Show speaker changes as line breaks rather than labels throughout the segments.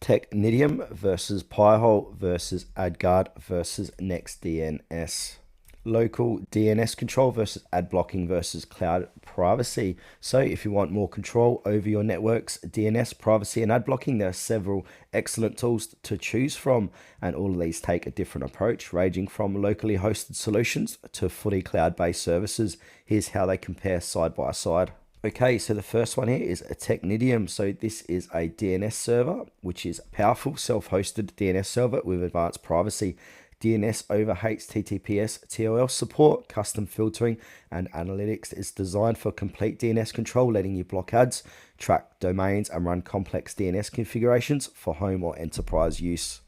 Technitium versus Pi-hole versus AdGuard versus NextDNS. Local DNS control versus ad blocking versus cloud privacy. So if you want more control over your network's DNS, privacy and ad blocking, there are several excellent tools to choose from, and all of these take a different approach, ranging from locally hosted solutions to fully cloud-based services. Here's how they compare side by side. Okay, so the first one here is a Technitium. So this is a DNS server, which is a powerful self-hosted DNS server with advanced privacy, DNS over HTTPS TLS support, custom filtering and analytics. It's designed for complete DNS control, letting you block ads, track domains and run complex DNS configurations for home or enterprise use.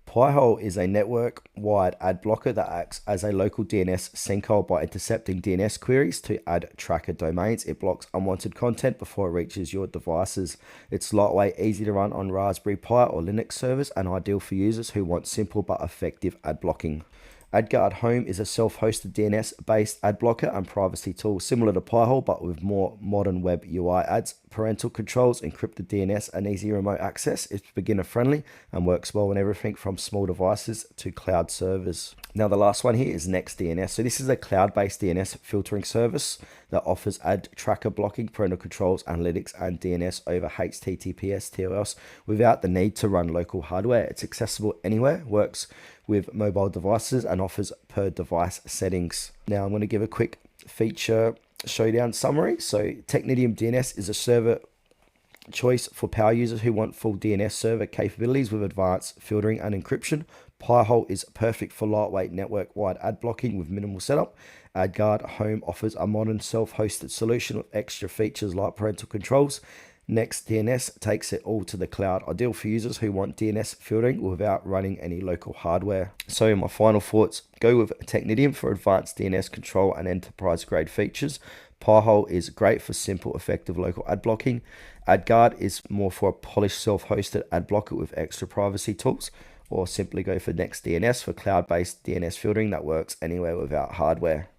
Pi-hole is a network-wide ad blocker that acts as a local DNS sinkhole by intercepting DNS queries to ad tracker domains. It blocks unwanted content before it reaches your devices. It's lightweight, easy to run on Raspberry Pi or Linux servers, and ideal for users who want simple but effective ad blocking. AdGuard Home is a self-hosted DNS-based ad blocker and privacy tool similar to Pi-hole but with more modern web UI ads, parental controls, encrypted DNS and easy remote access. It's beginner-friendly and works well on everything from small devices to cloud servers. Now the last one here is NextDNS. So this is a cloud-based DNS filtering service that offers ad tracker blocking, parental controls, analytics and DNS over HTTPS TLS without the need to run local hardware. It's accessible anywhere, works with mobile devices and offers per device settings. Now I'm going to give a quick feature showdown summary. So Technitium DNS is a server choice for power users who want full DNS server capabilities with advanced filtering and encryption. Pi-hole is perfect for lightweight network-wide ad blocking with minimal setup. AdGuard Home offers a modern self-hosted solution with extra features like parental controls. NextDNS takes it all to the cloud, ideal for users who want DNS filtering without running any local hardware. So my final thoughts, go with Technitium for advanced DNS control and enterprise grade features. Pi-hole is great for simple, effective local ad blocking. AdGuard is more for a polished self-hosted ad blocker with extra privacy tools, or simply go for NextDNS for cloud-based DNS filtering that works anywhere without hardware.